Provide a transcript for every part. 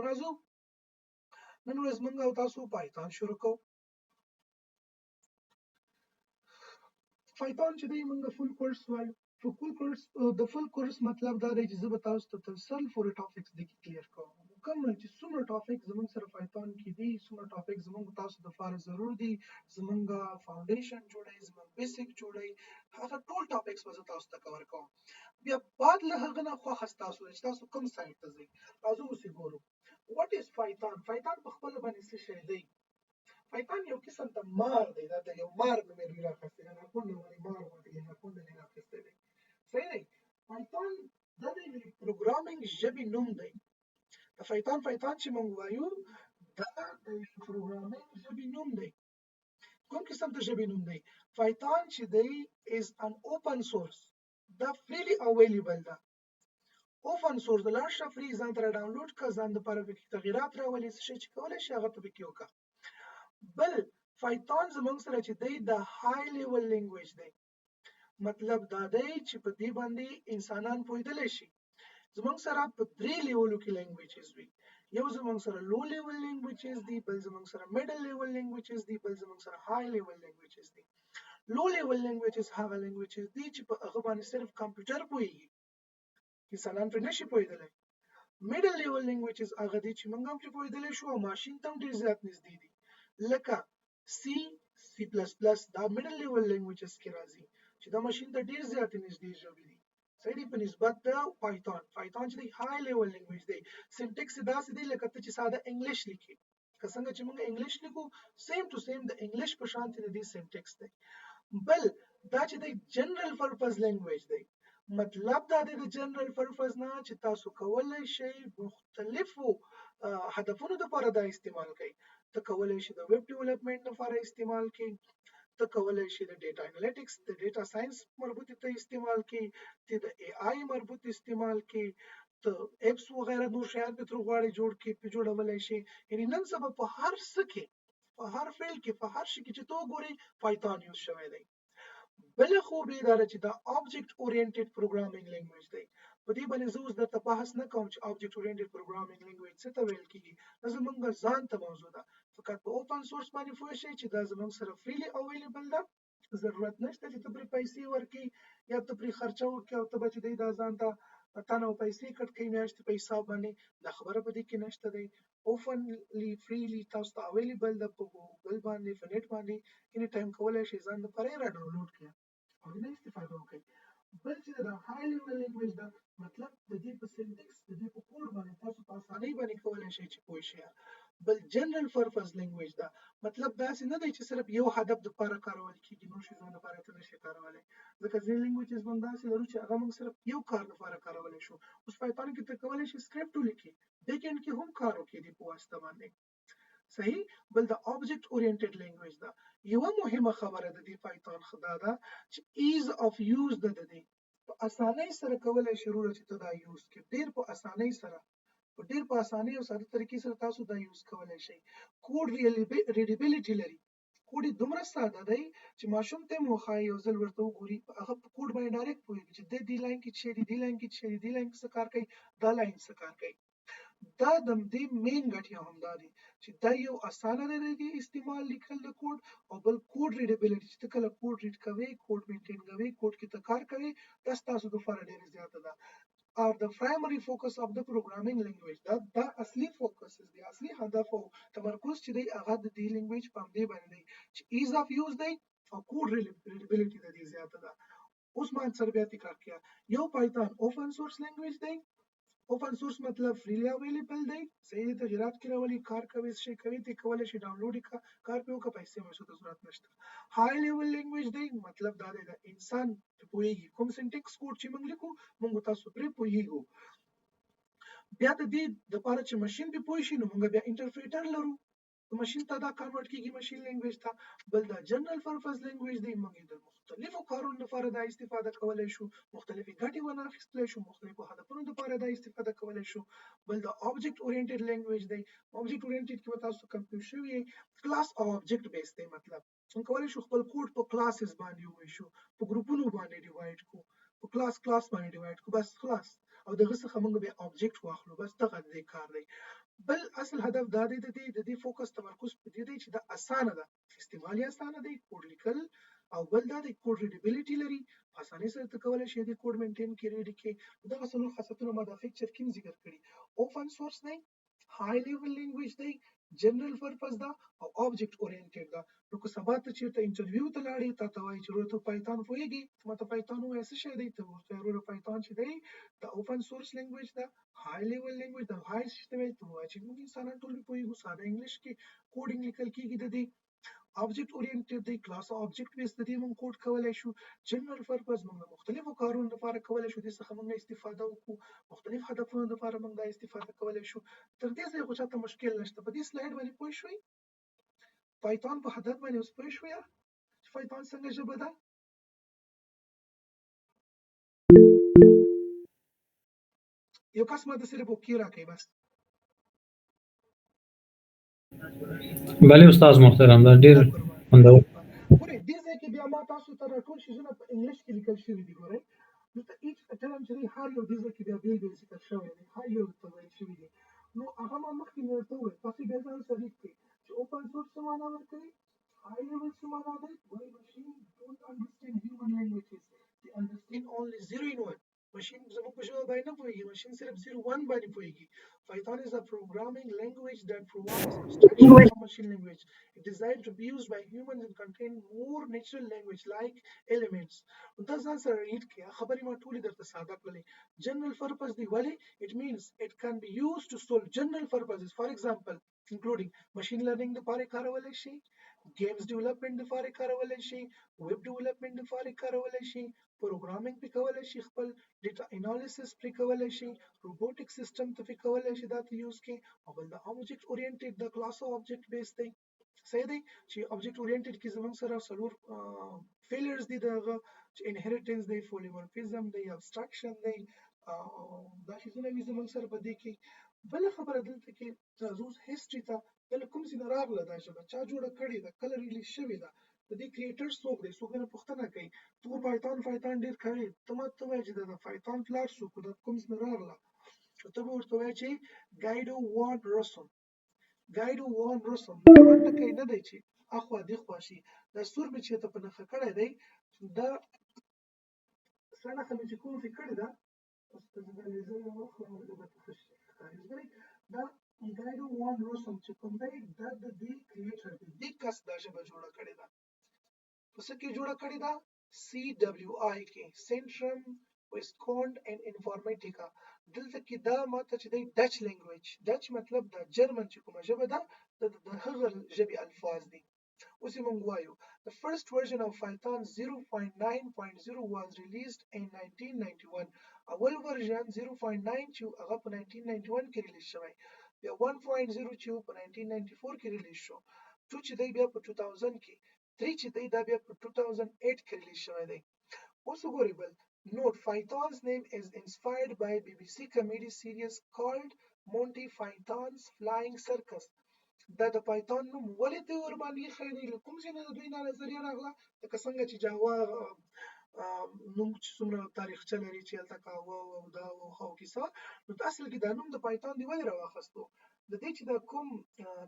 راځو نن ورځ موږ او تاسو پایتهان شروع کوو. پایتهان چې دی موږ فول کورس وایو. د فول کورس مطلب دا دی چې زه به تاسو ته تر سل پورې ټاپکس دې کلیر کوم. کوم چې څومره ټاپک زموږ سره پایتهان کې دي، څومره ټاپک زموږ تاسو لپاره ضرور دي، زموږ فاونډیشن جوړوي، زموږ بیسیک جوړوي، هغه ټول ټاپکس به زه تاسو ته کور کوم. بیا بعد له هغه نه خوښه ستاسو چې تاسو کوم سایت ته ځئ. راځو اوس یې ګورو. واټ از پایتهان؟ پایتهان په خپله باندې څه شی دی؟ پایتهان یو قسم ته مار دی. دا د یو مار نوم یې دوی راخیستی دی، ناکونډه ولې مار غوندې ناکونډه یې راخیستی دی. صحیح دی. پایتهان دا د پروګرامینګ ژبې نوم دی. د پایتهان چې موږ وایو دا د پروګرامینګ ژبې نوم دی. کوم قسم ته ژبې نوم دی؟ پایتهان چې دی از ان اوپن سورس. دا فریلی اویلیبل ده. اوپن سورس د لاړ شه فری ځان ته ډاونلوډ کړه، ځان دپاره پکې تغیرات راولې، څه شی چې کولی شي هغه ته پکې وکړه. بل پایتهان زموږ سره چې دی د های لیول لینګویج دی. مطلب دا دی چې په دې باندې انسانان پوهېدلی شي. زموږ سره په 3 لیولو کې لینګویجز وي. یو زموږ سره لو لیول لینګویجز دي، بل زموږ سره میډل لیول لینګویجز دي، بل زموږ سره های لیول لینګویجز دي. لو لیول لینګویجز هغه لینګویجز دي چې په هغه باندې صرف کمپیوټر پوهېږي، انسانان پرې نشي پوهېدلی. میډل لیول لینګویجز هغه دي چې موږ هم پرې پوهېدلی شو او ماشین ته هم ډېر زیات نږدې دي، لکه سی، سی پلس پلس. دا میډل لیول لینګویجز کې راځي چې دا ماشین ته ډېر زیاتې نږدې ژبې دي. صحیح دی. په نسبت د پایتهان چې دی های لیول لینګویج دی. سینټیکس یې داسې دی لکه ته چې ساده انګلیش لیکي، که څنګه چې موږ انګلیش لیکو سیم ټو سیم د انګلیش په شانتې د دې سینټیکس دی. بل دا چې دی جنرال پرپز لینګویج دی. مطلب دا دی د جنرال پرپز نه چې تاسو کولی شئ مختلفو هدفونو دپاره دا استعمال کړئ. ته کولی شئ د ویب ډیولپمنټ لپاره استعمال کړئ، ته کولی شئ د ډیټا انالیټکس د ډیټا ساینس مربوطې ته استعمال کړئ، ته د ای آی مربوط استعمال کړئ، ته ایپس وغیره نور شیان پې ترې غواړئ جوړ کړئ، پې جوړولی شئ. یعنې نن سبا په هر څه کې، په هر فیلډ کې، په هر شي کې چې ته وګورئ پایتهان یوز شوی دی. بله خوب یې دا ده چې دا آبجیکټ اورینټډ پروګرامینګ لینګویج دی. په دې باندې زه اوس درته بحث نه کوم چې آبجیکټ اورینټډ پروګرامینګ لینګویج څه ته ویل کېږي. دا زموږ ځان ته موضوع ده. فقط په اوپن سورس باندې پوه شئ چې دا زموږ سره فریلی اویلیبل ده. ضرورت نشته چې ته پرې پیسې ورکړي یا ته پرې خرچه وکړې او ته به چې دی دا ځان ته تنه او پیسې کټ کړي میاشتې په حساب باندې. دا خبره په دې کې نشته دی. اوپنلی فریلی تاسو ته اویلیبل ده په ګوګل باندې، په نیټ باندې. اني ټایم کولی شئ ځان دپاره یې را ډاونلوډ کړئ او دې نه استفاده وکړئ. بل چې دا های لیول لینګویج ده، مطلب د دې په سینټیکس، د دې په کوډ باندې تاسو په اسانۍ باندې کولی شئ چې پوه شئ. بل جنرال پرپز لینګویج ده. مطلب داسې نه دی چې صرف یو هدف دپاره کارول کېږي، نور شیزونه دپاره ته نشئ کارولی. ځکه ځینې لینګویجز موږ داسې لرو چې هغه موږ صرف یو کار دپاره کارولی شو. اوس پایتهان کې ته کولی شئ سکرپټ ولیکئ، بیک اینډ کې هم کار وکړئ دې په واسطه باندې. صحیح. بل د آبجیکټ اورینټډ لینګویج ده. یوه مهمه خبره د دې پایتهان دا ده چې ایز اف یوز ده. د دې په اسانۍ سره کولی شئ وروره چې ته دا یوز کړې، ډېر په اسانۍ سره، په ډېر په اسانۍ او ساده طریقې سره تاسو دا یوز کولی شئ. کوډ ریډیبیلیټي لري. کوډ یې دومره ساده دی چې ماشوم ته یې هم وښایي، یو ځل ورته وګوري، هغه په کوډ باندې ډایرکټ پوهېږي چې دې لاین کې څه دي، دې لاین کې څه دي، دې لاین کې څه کار کوي، دا لاین څه کار کوي. دا د دې مین ګټې همدا دي چې دا یو اسانه دی د استعمال لیکل د کوډ، او بل کوډ ریډیبیلیټي چې ته کله کوډ ریډ کوې، کوډ مینټین کوې، کوډ کې ته کار کوې، دا ستاسو دپاره ډېره زیاته ده. are the primary focus of the programming language. دا اصلي فوکس دی، اصلي هدف او تمرکز چې دی هغه د دې لینګویج په همدې باندې دی چې ایز اف یوز دی او کوډ ریډیبیلیټي د دې زیاته ده. اوس ما سره بیا تکرار کړه. یو پایتهان اوپن سورس لینګویج دی. اوپن سورس مطلب فریلی اویلیبل دی. صحیح دی. تغیرات کې راولي، کار کوي، څه شی کوي، ته کولی شي ډاونلوډ یې کړه، کار پرې وکړه، پیسې وایسو ته ضرورت نشته. های لیول لینګویج دی. مطلب دا دی د انسان پوهېږي، کوم سینټیکس کوډ چې موږ لیکو موږ تاسو پرې پوهېږو. بیا د دې دپاره چې ماشین پرې پوه شي نو موږ بیا انټرپریټر لرو، ماشین ته دا کنورټ کېږي ماشین لینګویج ته. بل دا جنرال پرپز لینګویج دی. موږ د مختلفو کارونو لپاره دا استفاده کولی شو، مختلفې ګټې ونه اخیستلی شو، مختلفو هدفونو لپاره دا استفاده کولی شو. بل دا آبجیکټ اورینټډ لینګویج دی. آبجیکټ اورینټډ کې به تاسو کنفیوز شوي یئ. کلاس او آبجیکټ بیس دی. مطلب موږ کولی شو خپل کوډ په کلاسز باندې وویشو، په ګروپونو باندې ډیوایډ کړو، په کلاس باندې ډیوایډ کړو، بس خلاص. او دغه څخه موږ بیا آبجیکټ واخلو. بس دغه دې کار دی. بل اصل هدف دا دی د دې فوکس تمرکز په دې دی چې دا اسانه ده، استعمال یې اسانه دی، کوډ لیکل او بل دا د کوډ ریډیبিলিټي لري، په اسانۍ سره ته کولای شې د کوډ مینټین کې ریډ کې. دغه څلور خاصیتونه ما د فیکچر کې ذکر کړي. اوپن سورس دی، های لیول لینګویج دی، جنرال پرپز دا او آبجیکټ اورینټډ دا. نو که سبا ته چیرته انټرویو ته لاړې، تا ته وایي چې ورته پایتهان پوهېږي، ما ته پایتهان وایي څه شی دی، ته ورته وروره پایتهان چې دی د اوپن سورس لینګویج دا، های لیول لینګویج دا، های سیسټم یې ته وایي چې موږ انسانان ټول پوهېږو، ساده انګلیش کې کوډینګ لیکل کېږي د دې. آبجیکټ اورینټډ دی، کلاس آبجیکټ بیس د دې موږ کوډ کولای شو. جنرال پرپز موږ مختلفو کارونو لپاره کولای شو، د څخه موږ استفاده وکړو، مختلف هدفونو لپاره موږ دا استفاده کولای شو. تر دې ځای خو چاته مشکل نشته. په دې سلاید باندې پوه شوئ؟ پایتهان په هدف باندې اوس پوه شوئ چې پایتهان څنګه ژبه ده؟ یو کس ماته صرف اوکې راکړئ بس. بله استاد محترم، دا ډېر خوندور. ګورئ دې ځای کې بیا ما تاسو ته ټول شیزونه په انګلیش کې لیکل شوي دي. ګورئ دلته ایچ ټرم چې دی هر یو دې ځای کې بیا بېل بېل ذکر شوی دی، هر یو ته ویل شوي دي. نو هغه ما مخکې مې ورته وویل، تاسو بیا ځان سره لیک کړئ چې اوپن سورس څه معنا ورکوي، های لیول څه معنا دی. ګورئ ماشین ډونټ انډرسټینډ هیومن لینګویجز، دې انډرسټینډ اونلی 0 in 1. ماشین زموږ په ژبه باندې نه پوهېږي، ماشین صرف 0-1 باندې پوهېږي. Python is a programming language that provides abstraction from machine language. It is designed to be used by humans and contain more natural language-like elements. دا ځان سره ریډ کړئ، خبرې ما ټولې درته ساده کړلې. General purpose دی ولې؟ It means it can be used to solve general purposes. For example, including machine learning لپاره کارولای شي، گیمز ډیولپمنٹ لپاره کارولای شي، ویب ډیولپمنٹ لپاره کارولای شي، پروګرامینګ پې کولای شي، خپل ډیټا انالیسس پرې کولای شي، روبوټک سیستم ته پې کولای شي دا ته یوز کړي. او بل د آبجیکټ اورینټډ د کلاس او آبجیکټ بیس دی. صحیح دی چې آبجیکټ اورینټډ کې زموږ سره څلور فیلرز دي، دغه چې انهریټنس دی، پولیمورفیزم دی، ابستراکشن دی، دا شیزونه وي زموږ سره په دې کې. بله خبره دلته کې اوس هیسټري ته دلته کوم ځای نه راغله دا ژبه، چا جوړه کړې ده، کله ریلیز شوې ده، د دې کریټر څوک دی، څوک نه پوښتنه کوي. تو پایتهان ډېر کوي، ته ماته وایې چې د پایتهان پلار څوک و، د کوم ځای نه راغله. ته به ورته وایې چې ګایډو وان روسم. ګایډو وان روسم دا ټکی نه دی چې اخوا دېخوا شي. دا سور مې چې ته په نښه کړی دی، دا سره نښه مې چې کوم پرې کړې ده، دا ګایډو وان روسم چې کوم دی دا د دې کریټر دی، دې کس دا ژبه جوړه کړې ده. په څه کې جوړه کړې ده؟ CWI کې، سینټرم ویسکونډ اینډ انفارمیټیکا. دلته کې دا ماته چې دی ډچ لینګویج، ډچ مطلب د جرمن چې کومه ژبه ده د هغه ژبې الفاظ دي. اوس یې موږ وایو The first version of Python 0.9.0 was released in 1991. اول ورژن 0.9 چې هغه په 1991 کې ریلیز شوی، بیا 1.0 چې په 1994 کې ریلیز شو، 2 چې دی بیا په 2000 کې، 3 چې دی دا بیا په 2008 کې ریلیز شوی دی. اوس وګورئ بل Note, Python's name is inspired by a BBC comedy series called Monty Python's Flying Circus. دا د پایتون نوم ولې ته ور باندې ایښی دی؟ له کوم ځای نه د دوی دا نظریه راغله؟ لکه څنګه چې جاوا نوم چې څومره تاریخچه لري چې هلته قهوه او دا او کیسه، نو اصل کې دا نوم د پایتون دی ولې راواخیستو؟ د دې چې دا کوم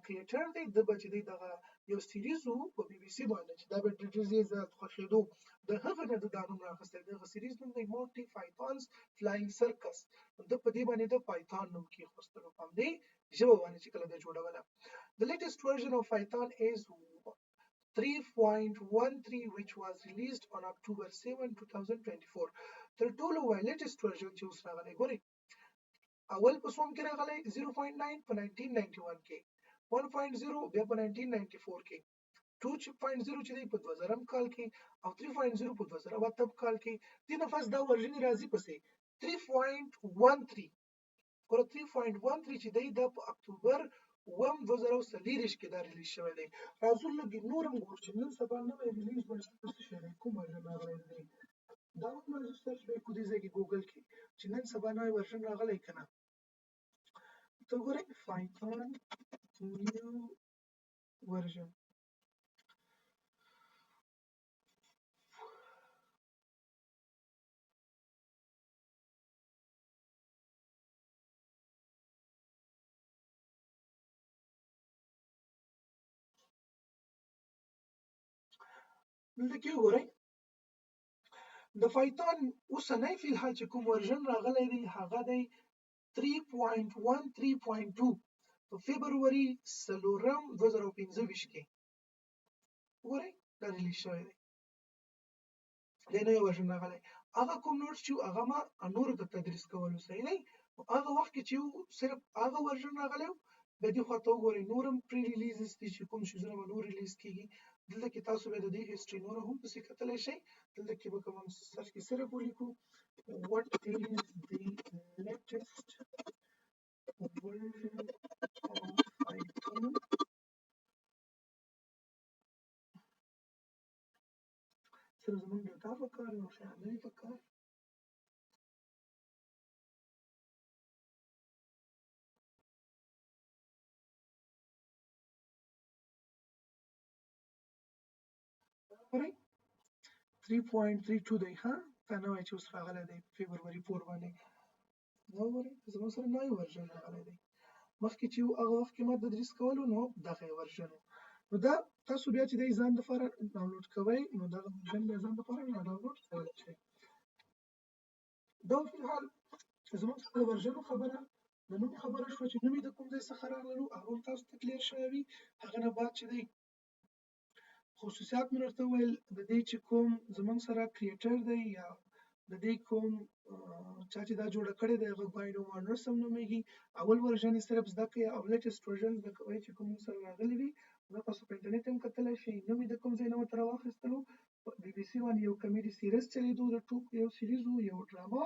کریټر دی د به چې دی دغه یو سیریز و په بي بي سي باندې چې دا به ډېر زیات خوښېدو، د هغه نه د دا نوم رااخیستی. دغه سیریز نوم دی مونټي پایتونز فلاینګ سرکس. د په دې باندې د پایتون نوم کېښوستلو په همدې ژبه باندې چې کله د جوړوله. The latest version of Python is 3.13 which was released on October 7, 2024. تر ټولو latest version چې اوس راغلی، ګورئ اول په څوم کې راغلی 0.9 په 1991 کې، 1.0 بیا په 1994 کې، 2.0 چې دی په 2000 کال کې، او 3.0 په 2008 کال کې. دې نه پس دا ورژن راځي پسې 3.13. ګوره 3.13 چې دی دا په اکتوبر 2024 کې دا ریلیز شوی دی. راځو لږ نور هم ګورو چې نن سبا نوی ریلیز باندې څه شی دی، کوم ورژن راغلی دی. دا وکړو زه سرچ به کو دې ځای کې ګوګل کې چې نن سبا نوی ورژن راغلی که نه. ته ګورئ پایتون نیو ورژن دلته کې وګورئ د پایتون اوسنی فی الحال چې کوم ورژن راغلی دی هغه دی 3.13.2 په فبروري 2015 کې وګورئ دا ریلیز شوی دی دا نوی ورژن راغلی هغه کوم نوټس چې هغه ما نورو ته تدریس کولو صحیح دی هغه وخت کې چې صرف هغه ورژن راغلی د دې خواته وګورئ نورم پری ریلیزز دي چې کوم شیزونه به نور ریلیز کیږي دلته کې تاسو به د دې هیستوري نور هم پسې کتلی شئ دلته کې به کوم سرچ کې صرف ولیکو what is the latest version of Python سره زموږ ډیټا پکار یو شامل پکار وګورئ 3.32 دی ها دا نوی چې اوس راغلی دی فبروري 4 باندې دا وګورئ زموږ سره نوی ورژن راغلی دی مخکې چې هغه وخت کې ما تدریس کولو نو دغه ورژن نو دا تاسو بیا چې د ځان لپاره ډاونلوډ کوئ نو دغه ورژن بیا ځان لپاره ډاونلوډ کولی شئ دا فی الحال زموږ سره د ورژنو خبره د نوم خبره شوه چې نوم یې د کوم ځای څخه راغلو هغه هم تاسو ته کلیر شوی وي هغه نه بعد چې دی خصوصیات مې ورته وویل د دې چې کوم زموږ سره کریټر دی یا د دې کوم چا چې دا جوړه کړې دی هغه ګایډ وانرسم نومیږي اول ورژن یې صرف زده کړئ او لیټسټ ورژن زده کوئ چې کوم سره راغلی وي دا تاسو په انټرنیټ هم کتلی شئ نوم یې د کوم ځای نه ورته راواخیستلو بي بي سي باندې یو کمیډي سیریز چلیدو د ټوک یو سیریز و یو ډراما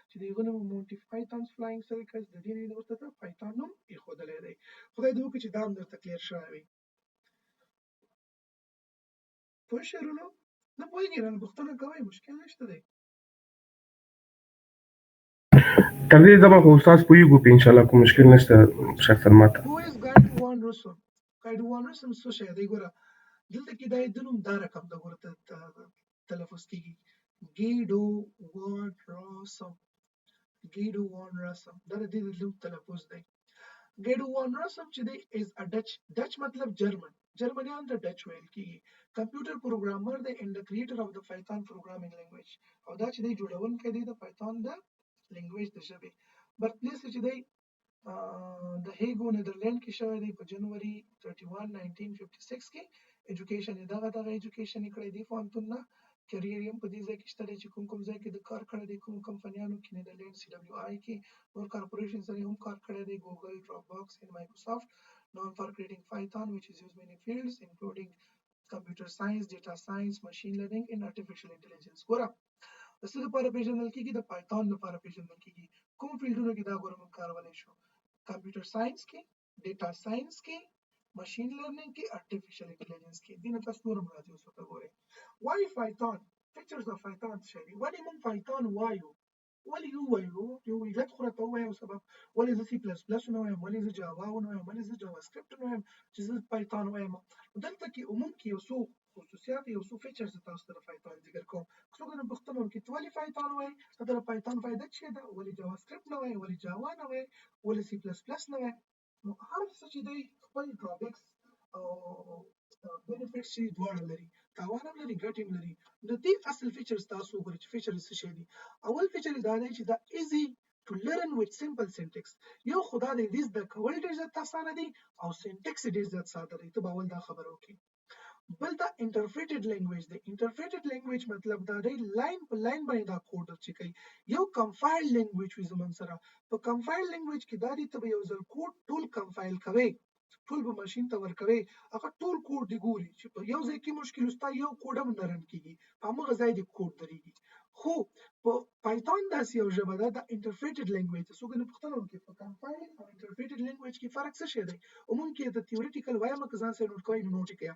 چې د هغه نوم مونټي پایتونز فلاینګ سرکس د دې نه یې ورته پایتون نوم ایښودلی دی خدای دې وکړي چې دا هم درته کلیر شوی وي پوه شئ ورونو نه پوهېږئ رانه پوښتنه کوئ مشکل نشته دی تر دې دمه خو استاد پوهېږو پې انشاءالله کوم مشکل نشته شخصا ماته Who is guide وانرسم guide وانرسم څه شی دی ګوره دلته کې دا د نوم دا رقم د ګوره تلفظ کېږي ګیډو وانرسم ګیډو وانرسم دا د دې د نوم تلفظ دی ګیډو وانرسم چې دی از ا ډچ مطلب جرمنیان ته ډچ ویل کېږي کمپیوټر پروګرامر دی اینډ د کریټر اف د پایتون پروګرامینګ لینګویج او دا چې دی جوړونکی دی د پایتون د لینګویج د ژبې برت پلیس چې دی د هیګو نیدرلینډ کې شوی دی په جنوري 31 1956 کې ایجوکیشن یې دغه ایجوکیشن یې کړی دی پوهنتون نه کیریر یې هم په دې ځای کې شته دی چې کوم ځای کې د کار کړی دی کوم کمپنیانو کې نیدرلینډ سی ډبلیو آی کې نور کارپوریشن سره هم کار کړی دی ګوګل ډراپ باکس اینډ مایکروسافټ known for creating Python which is used in many fields including computer science, data science, machine learning and artificial intelligence. ګوره د څه لپاره پیژندل کېږي د پایتون لپاره پیژندل کېږي کوم فیلډونو کې دا ګوره موږ کارولای شو کمپیوټر ساينس کې ډیټا ساينس کې ماشین لرنینګ کې artificial intelligence کې دینه تاسو نور راځي اوس ته ګورئ why Python features of Python شي ولې موږ Python وایو ولې یو وایو یو علت خو راته وایو سبب ولې زه C++ نه وایم ولې زه جاوا نه وایم ولې زه جاوا سکرپټ نه وایم چې زه Python وایم دلته کې عموم کې یو څو خصوصیات یو څو فیچرز تاسو ته Python ذکر کوم څو کنه پښتنو کې ولې Python وایي دا Python فائدہ څه ده ولې جاوا سکرپټ نه وایم ولې جاوا نه وایم ولې C++ نه وایم نو هر څه چې دی خپل ډرابیکس او بینیفټس چې دواړه لري تاوان هم لري ګټې هم لري د دې اصل فیچرز تاسو وګورئ چې فیچر څه شي دي اول فیچر دا دی چې دا ایزي to learn with simple syntax یو خدا دې دې د کول ډېر زیات اسانه دي او سینټیکس ډېر زیات ساده دي ته به اول دا خبره وکړي بل دا انټرپریټډ لینګویج دی انټرپریټډ لینګویج مطلب دا دی لاین په لاین باندې دا کوډ چې کوي یو کمپایل لینګویج وي زمون سره په کمپایل لینګویج کې دا دی ته یو ځل کوډ ټول کمپایل کوي ټول به ماشين ته ورکوي هغه ټول کوډ دی ګوري چې په یو ځای کې مشکل وستا یو کوډ هم نه رن کیږي په هغه ځای دی کوډ درېږي خو په پایتون داسې یو ژبه ده د انټرپریټډ لینګویج څه ګنې پښتنو کې په کمپایل او انټرپریټډ لینګویج کې فرق څه شی دی عموما کې د تیوریټیکل وایم که ځان سره نوٹ کوئ نوٹ کړئ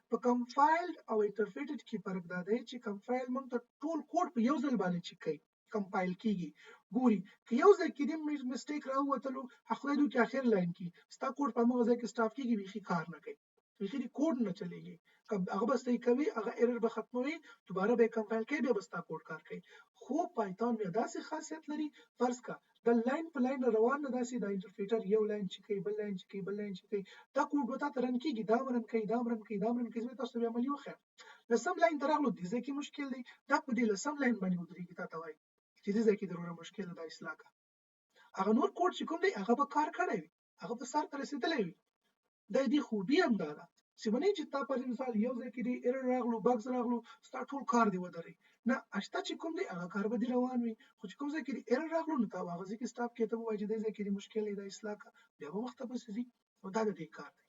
په کمپایلډ او انټرپریټډ کې فرق دا دی چې کمپایل موږ ته ټول کوډ په یو ځل باندې چک کوي کمپایل کیږي ګوري که یو ځای کې د میسټیک راووتلو خو دوی کې اخر لاین کې ستا کوډ په موږ ځای کې سټاپ کیږي بيخي کار نه کوي ریښې کوډ نه چلیږي هغه بس صحیح کوي هغه ایرر به ختموي دوباره به کمپایل کوي بیا بس تا کوډ کار کوي خو پایتون بیا داسې خاصیت لري فرض کا د لاین په لاین روان نه داسې د انټرپریټر یو لاین چې کوي بل لاین چې کوي بل لاین چې کوي دا کوډ وتا ترن کیږي دا مرن کوي دا مرن کوي دا مرن کوي تاسو بیا عملی وخه لسم لاین ترغلو دي ځکه مشکل دی دا په دې لسم لاین باندې ودرېږي تا وایي چې دې ځکه ضروري مشکل ده اصلاح کا هغه نور کوډ چې کوم دی هغه به کار کړی وي هغه به سر ته رسیدلی وي د دې خوبي هم دا ده چې باندې چې تا پر مثال یو ځای کې دی ایرر راغلو بګز راغلو ستا ټول کار دی ودرې نه اشته چې کوم دی هغه کار به دی روان وي خو چې کوم ځای کې دی ایرر راغلو نو تا هغه ځای کې سټاپ کې ته وایي چې دې ځای کې دی مشکل دی د اصلاح کا بیا به وخت به سي او دا د دې کار دی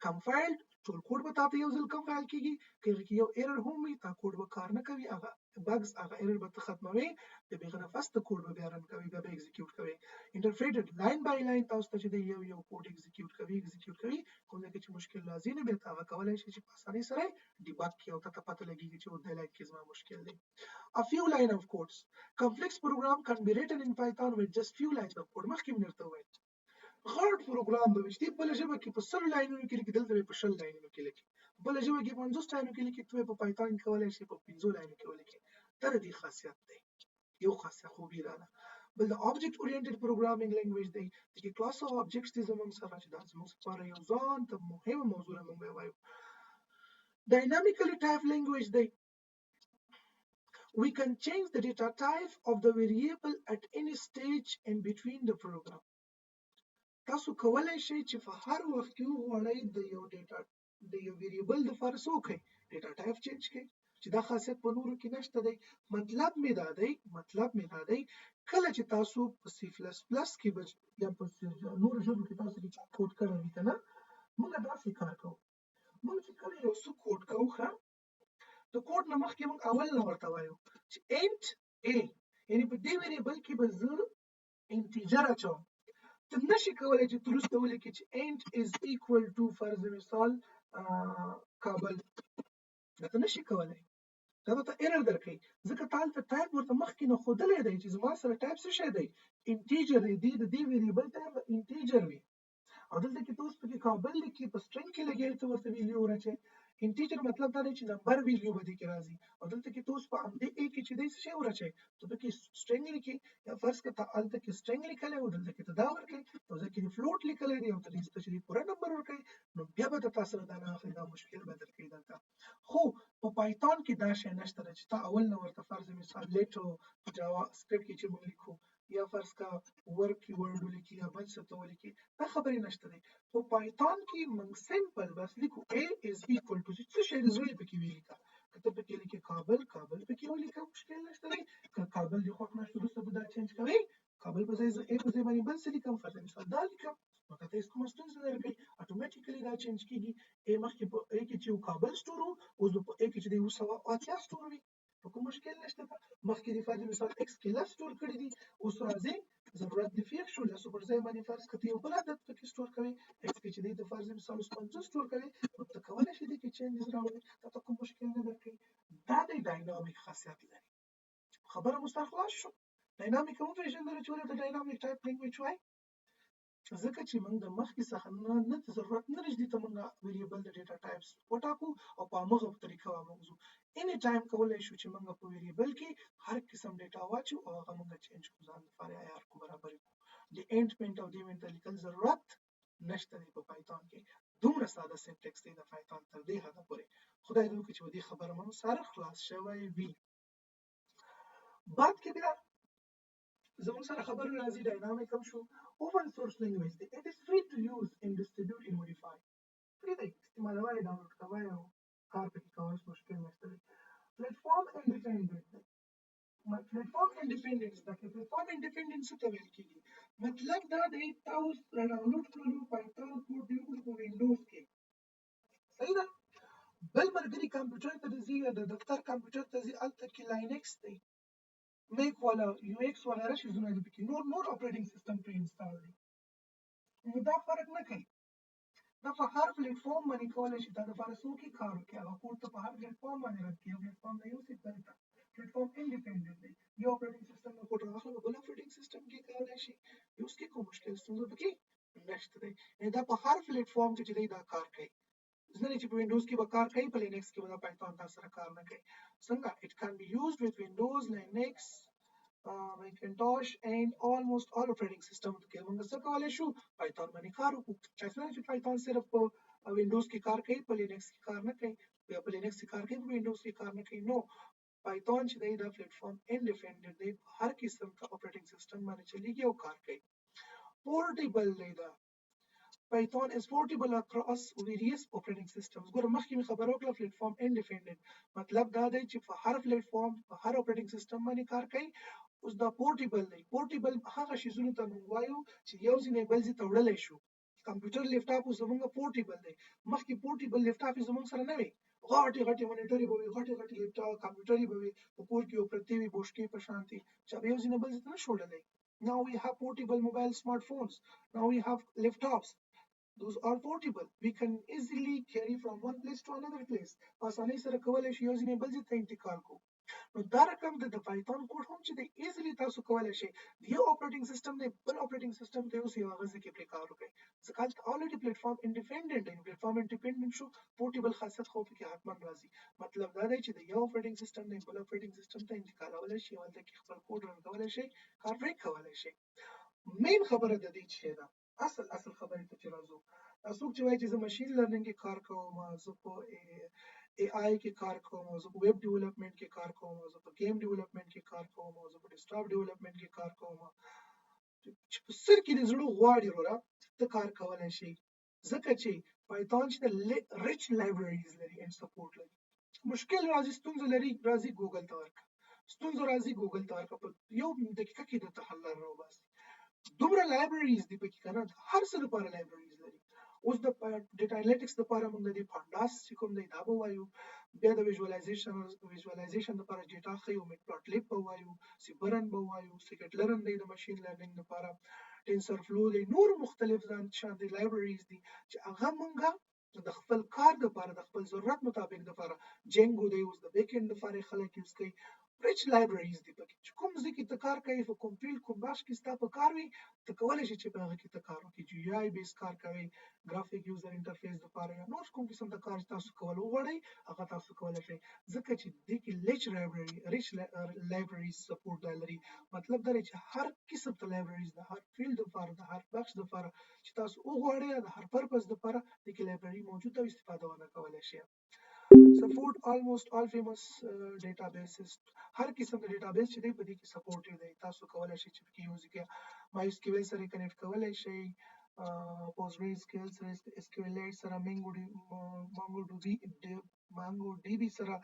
کمپایل ټول کوډ به تاسو یو ځل کمپایل کیږي کې یو ایرر هم وي تا کوډ به کار نه کوي هغه بګز هغه ایرر به ختموي د بیغه نفس ته کوډ به بیا رن کوي بیا به ایگزیکیوټ کوي انټرپریټډ لاین بای لاین تاسو ته چې یو کوډ ایگزیکیوټ کوي کوم ځای چې مشکل لازم نه به تا کولای شي چې په اسانۍ سره ډیبګ کړي او ته پته لګیږي چې د لاین کې زما مشکل دی a few line of codes complex program can be written in python with just few lines of code مخکې مرته وایي غړ پروګرام به وشتي بل ژبه کې په 100 لاینونو کې لیکل دلته په 100 لاینونو کې لیکي بل ژبه کې 50 لاینونو کې لیکي ته په پایتون کولای شي په 50 لاینونو کې ولیکي تر دې خاصیت دی یو خاصه خوبي ده بل د object oriented programming language دی چې کلاس او objects دي زموږ سره چې د زموږ لپاره یو ځان ته مهمه موضوع موږ وایو dynamically typed language دی we can change the data type of the variable at any stage in between the program تاسو کولای شئ چې په هر وخت کې وغواړئ د یو ډیټا د یو ویریبل د فرض وکړئ ډیټا ټایپ چینج کړئ چې دا خاصیت په نورو کې نشته دی مطلب مې دا دی کله چې تاسو په سی پلس پلس کې یا په نورو ژبو کې تاسو کې کوډ کړی وي کنه موږ داسې کار کوو موږ چې کله یو څه کوډ کوو ښه د کوډ نه مخکې موږ اول نه ورته وایو چې انټ ا یعنی په دې ویریبل کې به زه انټیجر اچوم ته نشي کولای چې ترسته ولیکې چې انټ از ایکوال ټو فرض مثال کابل دا ته نشي کولای دا به ته ایرر درکوي ځکه تا هلته ټایپ ورته مخکې نه ښودلی دی چې زما سره ټایپ څه شی دی انټیجر دی د دې ویریبل ټایپ به انټیجر وي او دلته کې ته اوس پکې کابل لیکي په سټرنګ کې لګوي ته ورته ویلیو ورچوي انټیجر مطلب دا دی چې نمبر ویلیو به دې کې راځي او دلته کې ته اوس په همدې ا کې چې دی څه شی ورچوي ته پکې سټرنګ لیکي یا فرض کړه ته هلته کې سټرنګ لیکلی او دلته کې ته دا ورکوي او دلته کې فلوټ لیکلی دی او ته دې چې پوره نمبر ورکوي نو بیا به ته تاسو سره دا نه اخلي دا مشکل به درکوي دلته خو په پایتون کې دا شی نشته چې ته اول نه ورته فرض مثال لیټو په جاوا سکرپټ کې چې موږ لیکو یا فرض کا ورک ورډ ولیکي یا بل څه ته ولیکي دا خبرې نشته دی په پایتون کې موږ سمپل بس لیکو a is equal to څه شی زوی پکې ولیکه کته پکې لیکي کابل پکې ولیکه مشکل نشته دی کابل دی خو نشته دوسه به دا چینج کوي کابل په ځای a په ځای باندې بل څه لیکم فرض مثال دا لیکم نو کته هیڅ کومه ستونزه نه لري اتوماتیکلی دا چینج کیږي a مخکې په a کې چې کابل سټورو اوس په a کې چې دی وسو اتیا سټوروي کوم مشکل نشته مخکې د فرض مثال x کې لاس سټور کړی دي اوس راځي ضرورت دی فیک شو لاس پر ځای باندې فرض کړئ یو بل عدد پکې سټور کوي x کې چې دی د فرض مثال اوس 50 سټور کوي نو ته کولای شې د کې چینجز راوړي ته کوم مشکل نه درکې دا د ډاینامیک خاصیت لري خبره مستخلاص شو ډاینامیک هم پېژندل چې ولې د ډاینامیک ټایپ لینګویج وای ځکه چې موږ د مخکې څخه نه ضرورت نه لري ته موږ ویریبل د ډیټا ټایپس وټاکو او په هغه طریقه موضوع اني ټایم کولای شو چې موږ په ویریبل کې هر قسم ډیټا واچو او هغه موږ چینج کوو ځان لپاره عیار کو برابر کو د انډ پینټ او د ایونت لیکل ضرورت نشته په پایتون کې دومره ساده سینټیکس دی د پایتون تر دې حد پورې خدای دې وکړي چې دې خبره مو سره خلاص شوی وي بعد کې بیا زموږ سره خبر راځي ډاینامیک هم شو اوپن سورس لینګویج دی اټ از فری ټو یوز ان ډسټریبیوټ ان مودیفای فری دی استعمالوي ډاونلوډ کوي او کار پکې کوي مشکل نشته پلیټ فارم انډیپندنت دی پلیټ فارم انډیپندنس دا کې پلیټ فارم انډیپندنس څه ته ویل کیږي مطلب دا دی تاسو ډاونلوډ کړو پایتون کوډ دی په وینډوز کې صحیح ده بل مرګري کمپیوټر ته ځي د دفتر کمپیوټر ته ځي الته کې لاینکس دی میک والا یو ایکس والا راشي زونه دي پکې نور اپریټینګ سیستم په انسټال دي نو دا فرق نه کوي دا په هر پلیټ فارم باندې کولای شي دا د فارسو کې کار وکړي هغه کوډ ته په هر پلیټ فارم باندې راځي یو پلیټ فارم یو څه بلته پلیټ فارم انډیپندنت دی یو اپریټینګ سیستم نو کوډ راغله بل اپریټینګ سیستم کې کولای شي یو څه کوم مشکل ستونزه پکې نشته دی دا په هر پلیټ فارم کې چې دا کار کوي ځنه چې په وینډوز کې به کار کوي په لینکس کې به دا پایتون تاسو سره کار نه کوي څنګه اټ کان بی یوزډ وذ وینډوز لینکس ماکینټاش اینڈ آلموست آل اپریټینګ سیستم کې موږ څه کولای شو پایتون باندې کار وکړو چې پایتون صرف په وینډوز کې کار کوي په لینکس کې کار نه کوي یا په لینکس کې کار کوي په وینډوز کې کار نه کوي نو پایتون چې دی دا پلیټفارم انډیپندنت دی هر قسم کا اپریټینګ سیستم باندې چلیږي او کار کوي پورټیبل دی دا Python is portable across various operating systems. ګوره مخکې مې خبره وکړه پلیټفارم انډیپندنت مطلب دا دی چې په هر پلیټفارم په هر اپریټینګ سیستم باندې کار کوي اوس دا پورټیبل دی پورټیبل هغه شیزونو ته موږ وایو چې یو ځای نه بل ځای ته وړلی شو کمپیوټر لیپټاپ اوس زموږ پورټیبل دی مخکې پورټیبل لیپټاپ زموږ سره نه وي غاټي مانیټرې به وي غاټي لیپټاپ کمپیوټرې به وي په کور کې یو پرتې وي بوشکې په شانتي چې یو ځای نه بل ځای ته نه شو وړلی Now we have portable mobile smartphones. Now we have laptops. Those are portable. We can easily carry from one place to another place. آسانۍ سره کولای شي یو ځای بل ځای ته انتقال کو نو دا رقم د پایتون کوډ هم چې د ایزلی تاسو کولای شي یو اپریټینګ سیستم دی بل اپریټینګ سیستم ته اوس یو غږ کې پرې کار وکړي ځکه چې الریډي پلیټفارم انډیپندنت دی پلیټفارم انډیپندنت شو پورټیبل خاصیت خو پکې حتما راځي مطلب دا دی چې د یو اپریټینګ سیستم دی بل اپریټینګ سیستم ته انتقالولای شي ولته کې خپل کوډ رن کولای شي کار پرې کولای شي مین خبره د دې چې دا اصل خبره ته چې راځو تاسو چې وایي چې زه ماشين لرنینګ کې کار کوم زه په ای آی کې کار کوم زه په ویب ډیولپمنٹ کې کار کوم زه په گیم ډیولپمنٹ کې کار کوم زه په ډیسکټاپ ډیولپمنٹ کې کار کوم چې په سر کې د زړه غواړي وروره ته کار کولای شي ځکه چې پایتون چې ریچ لایبرریز لري ان سپورټ لري مشکل راځي ستونزه لري راځي ګوګل ته ورکړه ستونزه راځي ګوګل ته ورکړه په یو دقیقه کې د حل راوباسي دومره لایبرریز دی پکې کنه هر څه لپاره لایبرریز لري اوس د ډیټا انالیټکس لپاره موږ د پانډاس چې کوم دی دا به وایو بیا د ویژوالایزیشن لپاره ډیټا خیو میټ پلاټ لیب به وایو سیبرن به وایو سیکټلرن دی د ماشين لرنینګ لپاره ټینسر فلو دی نور مختلف ځان شان دی لایبرریز دي چې هغه موږ د خپل کار لپاره د خپل ضرورت مطابق لپاره جنګو دی اوس د بیک اند لپاره خلک یوز کوي ریچ لایبرریز دی پکې چې کوم ځکه ته کار کوي په کوم فیلډ کوم باش کې ستا په کار وي ته کولای شي چې په هغه کې ته کار وکړي جی آی بیس کار کوي ګرافیک یوزر انټرفیس لپاره یا نور کوم قسم د کار تاسو کول وغواړئ هغه تاسو کولای شئ ځکه چې د کې ریچ لایبرریز سپورټ لري مطلب دا چې هر قسم د لایبرریز د هر فیلډ لپاره د هر بخش لپاره چې تاسو وغواړئ د هر پرپز لپاره د کې لایبرری موجوده او استفاده ونه کولای شئ support almost all famous databases هر قسم د ډیټابیس چې دی په دې کې سپورټ دی تاسو کولای شئ چې پکې یوز کړئ مای اس کیو ایل سره کنیکټ کولای شئ پوزټ سکیل سره اس کیو ایل سره مانگو ډی بی سره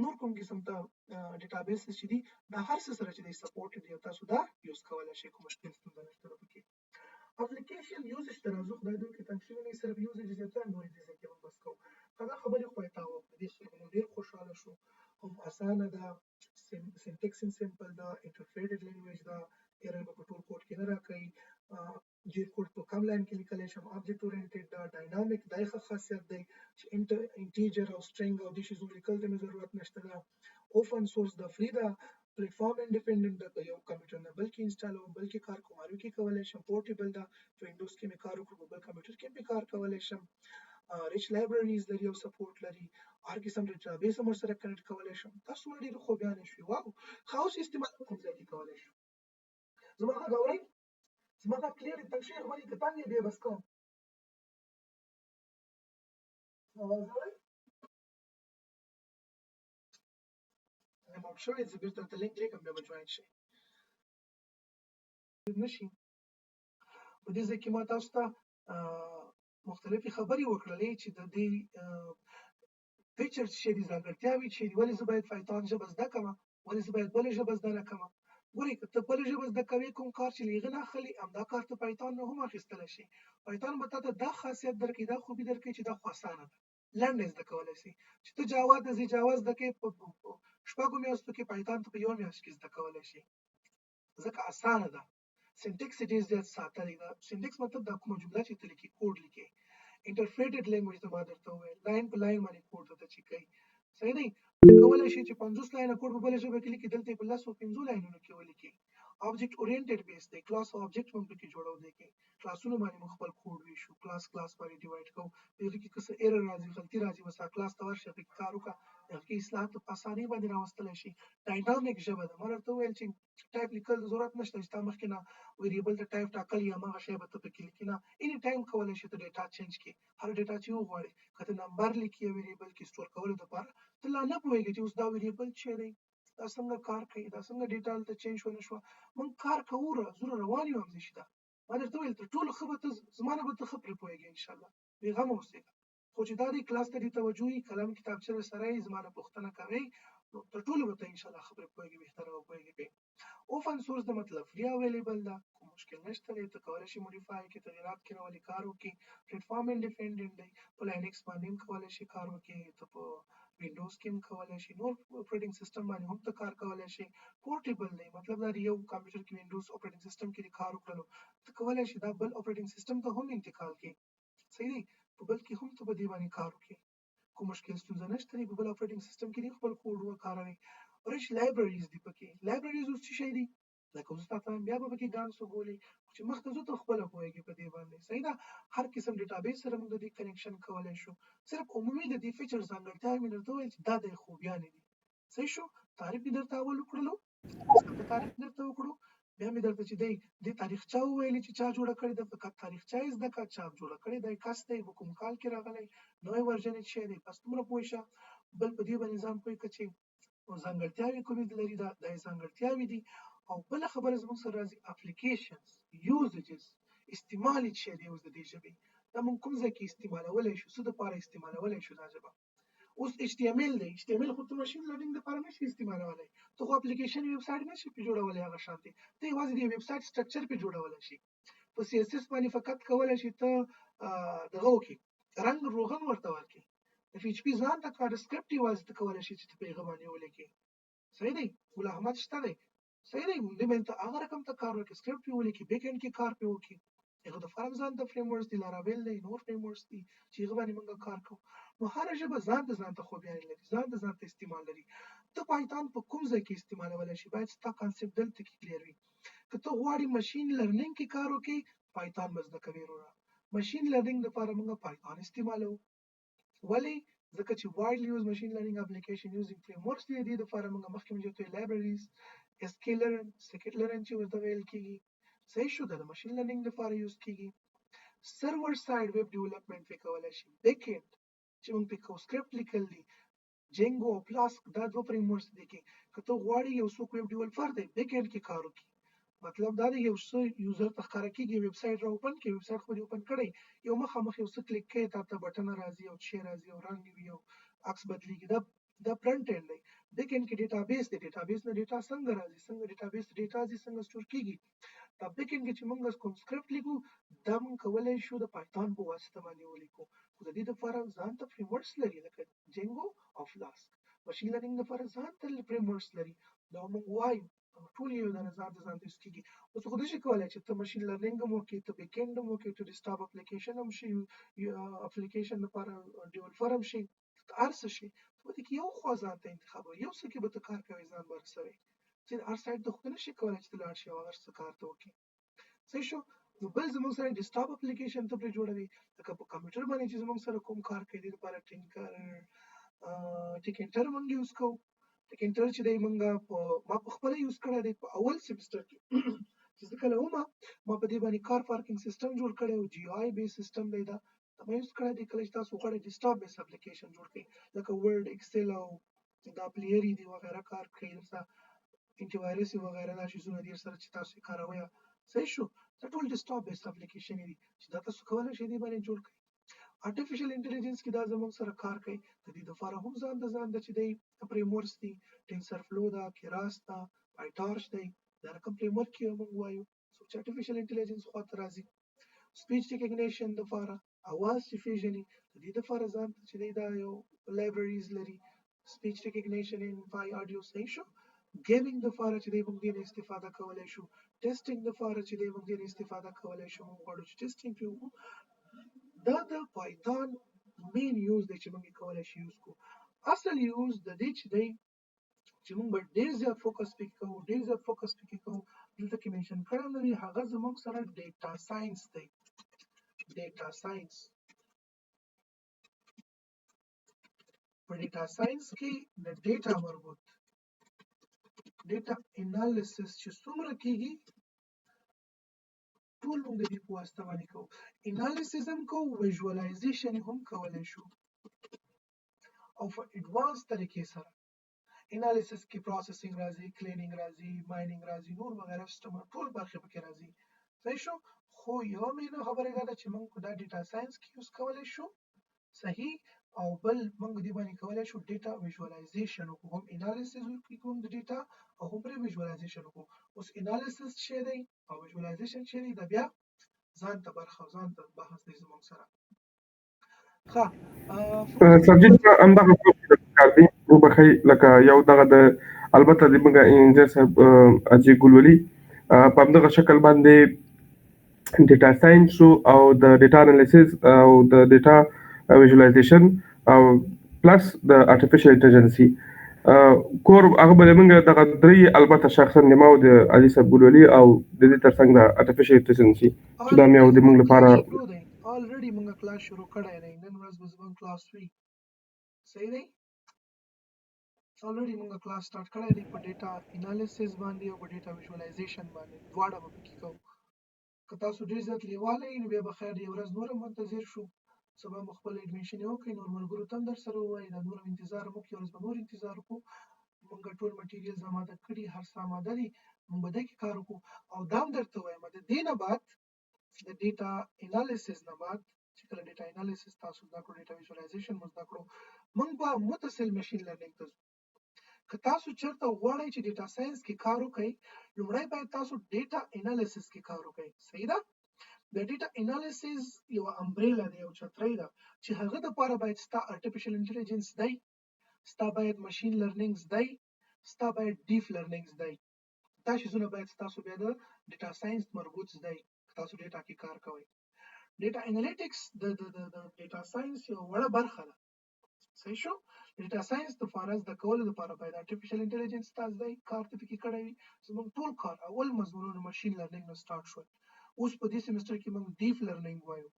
نور کوم قسم ته ډیټابیس چې دی دا هر څه سره چې دی سپورټ دی تاسو دا یوز کولای شئ کوم مشکل ستونزه نشته پکې اپلیکیشن یوزج ترازو خدای دې کې تنظیم نه صرف یوزج زیاته نور دي چې موږ بس کوو دا خبرې خو ته و دې سره ډیر خوشاله شو هم اسانه ده سینټیکس سمپل ده انټرپریټډ لینګویج ده ایرر په ټول کوډ کې نه راکړي جی کوډ په کم لاین کې لیکل شم آبجیکټ اورینټډ ده ډاینامیک دغه خاصیت دی چې انټیجر او سټرینګ او د شیزو لیکل ته ضرورت نشته ده اوپن سورس ده فری ده پلیټفارم انډیپندنت ده یو کمپیوټر نه بلکې انسټالو بلکې کار کومارو کې کولای شم پورټیبل ده وینډوز کې مې کار وکړم بل کمپیوټر کې مې کار کولای شم ریچ لایبرریز لري او سپورټ لري هر قسم د ډیټابیس هم سره کنیکټ کولای شم تاسو ډیر خو بیان شوي واو خاص استعمال کوم ځای کولای شم زما غوړی زما کلیر تنشیخ باندې کتابي به بس کوم I'm sure it's a bit of the link لیکم به جوائن شي نشي په دې ځکه ما تاسو ته مختلفي خبرې وکړلې چې د دې فیچرز چې دي ځانګړتیاوې چې ولې زه باید پایتون ژبه زده کړم ولې زه باید بل ژبه زده نه کړم ګورئ که ته بل ژبه زده کوې کوم کار چې لیغه نه اخلي همدا کار ته پایتون نه هم اخیستلی شي پایتون به تا ته دا خاصیت درکړي دا خوبي درکړي چې دا خو اسانه ده لنډ زده کولی شي چې ته جاوا د زی جاوا زده کوې په شپږو میاشتو کې پایتون ته په یو میاشت کې زده کولی شي ځکه اسانه ده سینټیکس ډېر زیات ساتلی ده سینټیکس مطلب دا کومه جمله چې ته لیکې کوډ لیکې انټرپریټډ لینګویج ته ما درته وویل لاین په لاین باندې کوډ ته چې کوي صحیح دی ته کولی شي چې 50 لاینه کوډ په بله ژبه کې لیکي دلته یې په 10 او 15 لاینونو کې ولیکي آبجیکټ اورینټډ بیس دی کلاس او آبجیکټ هم پکې جوړو دی کې کلاسونو باندې موږ خپل کوډ ویشو کلاس باندې ډیوایډ کوو دغه کې څه ایرر راځي غلطي راځي وسه کلاس ته ورشه په کار وکړه دغه کې اصلاحات په اسانۍ باندې راوستل شي ډاینامیک ژبه ده مله ته ویل چې ټایپ لیکل ضرورت نشته چې تا مخکې نه ویریبل ته ټایپ ټاکل یا هغه شی به ته پکې لیکې نه اني ټایم کولی شي ته ډیټا چینج کړي هر ډیټا چې وغواړې که ته نمبر لیکې ویریبل کې سټور کولو لپاره ته لا نه پوهېږې چې اوس دا ویریبل څه دی دا څنګه کار کوي دا څنګه ډیټا ته چینج ونه شوه موږ کار کوو زوره روان یو همدې شي ده ما درته ویل تر ټولو ښه به ته زما نه به ته ښه پرې پوهېږې انشاءالله بېغمه اوسېږه خو چې دا دی کلاس ته دې توجه وي قلم کتابچه سره یې زما نه پوښتنه کوئ نو تر ټولو به ته انشاءالله ښه پرې پوهېږې بهتره به پوهېږې پرې اوپن سورس د مطلب فری اویلیبل ده کوم مشکل نشته دی ته کولی شي موډیفای کړې تغیرات کې راولي کار وکړي پلیټ فارم انډیپینډنټ دی په لینکس باندې هم کولی شي کار وکړي ته په وینډوز کې هم کولی شي نور اپریټنګ سیسټم باندې هم ته کار کولی شي پورټیبل دی مطلب دا یو کمپیوټر کې وینډوز اپریټنګ سیسټم کې کار وکړلو ته کولی شي دا بل اپریټنګ سیسټم ته هم انتقال کړي صحیح دی په بل کې هم ته په دې باندې کار وکړي کوم مشکل ستونزه نشته دی په بل اپریټنګ سیسټم کې خپل کوډ وکاروي ریچ لایبرریز دی پکې لایبرریز اوس څه شی دی لکه اوس تاسو بیا به پکې ګانس وګولې چې مخکې زه ته خپل پوهېږي په دې باندې صحیح ده هر قسم ډیټابیس سره موږ د دې کنیکشن کولی شو صرف عمومي د دې فیچر ځانګړتیاوې مې درته وویل چې دا د خوبیانې دي صحیح شو تعریف مې درته اول وکړلو ساده تعریف مې درته وکړو بیا مې درته چې دی دې تاریخچه وویلې چې چا جوړه کړې ده فقط تاریخچه یې زده کړه چا جوړه کړې ده کس دی په کوم کال کې راغلی نوی ورژن یې څه دی بس دومره پوه شه بل په دې باندې ځان پوه کړه چې ځانګړتیاوې کومې لري دا ځانګړتیاوې دي او بله خبره زموږ سره راځي اپلیکیشنز یوزیجز استعمال یې څه دی اوس د دې ژبې دا موږ کوم ځای کې استعمالولی شو څه دپاره استعمالولی شو دا ژبه اوس ایچ ټي ایم ایل دی ایچ ټي ایم ایل خو ته مشین لرنینګ لپاره نشي استعمالولی ته خو اپلیکیشن ویب سایټ نشي پې جوړولی هغه شان دی ته یوازې د ویب سایټ سټرکچر پې جوړولی شي په سی اس اس باندې فقط کولی شي ته دغه وکړي رنګ روغن ورته ورکړي د پی ایچ پي ځان ته کار سکرپټ یوازې ته کولی شي چې ته په هغه باندې ولیکې صحیح دی ګل احمد شته دی صحیح دی دې باندې ته هغه رقم ته کار وکړي سکرپټ پې ولیکي بیک اینډ کې کار پې وکړي هغه د فارم ځان ته فریم ورکس دي لاراویل دی نور فریم ورکس دي چې هغه باندې موږ کار کوو نو هره ژبه ځان ته خوبیانې لري ځان ته استعمال لري ته پایتان په کوم ځای کې استعمالولی شي باید ستا کانسپټ دلته کې کلیر وي که ته غواړې مشین لرنینګ کې کار وکړي پایتان به زده کوې وروره مشین لرنینګ لپاره موږ پایتان استعمالوو ولې ځکه چې وایډلی یوز مشین لرنینګ اپلیکیشن یوزینګ فریم ورکس دي دې لپاره موږ مخکې مې چېرته لایبرریز اس کیو لرن سیکټ لرن چې ورته ویل کېږي صحیح شو دا د مشین لرنینګ لپاره یوز کېږي سرور سایډ ویب ډیولپمنټ پې کولی شي بیک اینډ چې موږ پې کوو سکرپټ لیکل دي جینګو او فلاسک دا دوه فریم ورکس دي کې که ته غواړې یو څوک ویب ډیولپر دی بیک اینډ کې کار وکړي مطلب دا دی یو څه یوزر ته ښکاره کېږي ویب سایټ را اوپن کړي ویب سایټ خو دې اوپن کړی یو مخامخ یو څه کلیک کوې تا ته بټنه راځي او شی راځي او رنګ وي او عکس بدلېږي دا فرنټ اینډ دی بیک اینډ کې ډیټابیس دی ډیټابیس نه ډیټا څنګه راځي څنګه ډیټابیس ډیټا ځي څنګه سټور کېږي دا بیک اینډ کې چې موږ کوم سکرپټ لیکو دا موږ کولی شو د پایتان په واسطه باندې ولیکو خو د دې لپاره ځان ته فریم ورکس لري لکه جینګو او فلاسک مشین لرنینګ لپاره ځان ته فریم ورکس لري دا موږ وایو ټول یو د ځان ته یوز کېږي اوس خو داسې کولی چې ته مشین لرنینګ هم وکړې ته بیک اینډ هم وکړې ته ډیسکټاپ اپلیکیشن هم شي اپلیکیشن لپاره ډیولپر هم شي هر څه شي په دې کې یو خوا ځان ته انتخابوي یو څه کې به ته کار کوې ځان به رسوې چې هر سایټ ته خو ته نشي کولی چې ته لاړ شې او هر څه کار ته وکړې صحیح شو نو بل زموږ سره ډیسکټاپ اپلیکیشن ته پرې جوړوي لکه په کمپیوټر باندې چې زموږ سره کوم کار کوي دې لپاره ټیکنټر موږ یوز کوو ټیکنټر چې دی موږ ما په خپله یوز کړی دی په اول سیمسټر کې چې زه کله وم ما په دې باندې کار پارکینګ سیسټم جوړ کړی او جی آی بیس سیسټم دی دا ما یوز کړی دی کله چې تاسو غواړئ ډیسکټاپ بیس اپلیکیشن جوړ کړئ لکه ورډ ایکسل او دا پلیری دی وغیره کار کوي درته انټي وایرس وغیره دا شیزونه دي سره چې تاسو یې کاروئ صحیح شو دا ټول ډیسکټاپ بیس اپلیکیشن دي چې دا تاسو کولی شئ دې باندې جوړ کړئ آرټیفیشل انټیلیجنس کې دا زموږ سره کار کوي د دې لپاره هم ځان د چې دی فریم ورکس دي ټینسر فلو دا کیراس دا پایټارچ دی دا رقم فریم ورک کې موږ وایو چې آرټیفیشل انټیلیجنس خواته راځي سپیچ ریکګنیشن لپاره اواز چې پیژني د دې لپاره ځان چې دی دا یو لایبرریز لري سپیچ ریکګنیشن ان پای اډیو صحیح شو ګیمینګ لپاره چې دی موږ دې استفاده کولی شو ټیسټینګ لپاره چې دی موږ دې استفاده کولی شو موږ غواړو چې ټیسټینګ پې وکړو دا د پایتان مین یوز دی چې موږ یې کولی شي یوز کړو اصل یوز د دې چې دی چې موږ به ډېر زیات فوکس پکې کوو دلته کې منشن کړم لري هغه زموږ سره ډیټا ساينس دی ډیټا ساينس په ډیټا ساينس کې د ډیټا مربوط ډیټا انالیسس چې څومره کېږي ټول موږ د دې په واسطه باندې کوو انالیسس هم کوو ویژوالایزیشن هم کولای شو او په اډوانس طریقې سره انالیسس کې پروسیسینګ راځي کلینینګ راځي ماینینګ راځي نور وغیرہ سیستم ټول برخې پکې راځي صحیح شو خو یو مینه خبره ده چې موږ دا ډیټا ساينس کې یوز کولای شو صحیح او بل موږ دې باندې کولای شو ډیټا ویژوالایزیشن وکړو هم انالیسس وکړو د ډیټا او هم پرې ویژوالایزیشن وکړو اوس انالیسس څه دی او ویژوالایزیشن څه دی دا بیا ځان ته برخه ځان ته بحث دی زموږ سره ښه سبجیکټ همدغه کار دی وبخښئ لکه یو دغه د البته د موږ انجینر صاحب اجي ګلولي په همدغه شکل باندې ډیټا ساينس او د ډیټا انالیسس او د ډیټا ویژوالایزیشن او پلس د ارتفیشل انټيليجنسي کور هغه بل موږ دغه درې البته شخصا نماو د علي صاحب ګلولي او د دې ترڅنګ د ارتفیشل انټيليجنسي چې دا مې او د موږ لپاره already موږ کلاس شروع کړی دی نن ورځ به زموږ کلاس وي صحیح دی already موږ کلاس سٹارټ کړی دی په ډیټا انالیسس باندې او په ډیټا ویژوالایزیشن باندې دواړه به پکې کوو که تاسو ډېر زیات لیواله یې نو بیا به خیر دی ورځ نور منتظر شو سبا مو خپل اډمیشن وکړئ نور ملګرو ته هم در سره ووایي دا نور انتظار مو کوي ورځ به نور انتظار وکړو موږ ټول مټیریلز آماده کړي هر څه آماده دي موږ به دې کې کار وکړو او دا هم درته وایم د دې نه بعد د ډیټا انالیسس نه بعد چې کله ډیټا انالیسس تاسو زده کړو ډیټا ویژوالایزیشن مو زده کړو موږ به متصل ماشین لرنینګ ته ځو که تاسو چېرته غواړئ چې ډیټا ساينس کې کار وکړئ لومړی باید تاسو ډیټا انالیسس کې کار وکړئ صحیح ده د ډیټا انالیسس یو امبریلا دی او چترۍ ده چې هغه د لپاره باید ستا ارتفیشل انټيليجنس دی ستا باید ماشین لرنینګ دی ستا باید ډیپ لرنینګ دی دا شیزونه باید تاسو بیا د ډیټا ساينس مربوط دی تاسو ډیټا کې کار کوئ ډیټا انالیټکس د ډیټا ساينس یو وړه برخه ده صحیح شو ډیټا ساينس د فارز د کولو لپاره باید ارتفیشل انټيليجنس تاسو دی کار ته پکې کړی وي زموږ ټول کار اول مضمونونه ماشین لرنینګ نه سٹارټ شول اوس په دې سیمستر کې موږ ډیپ لرنینګ وایو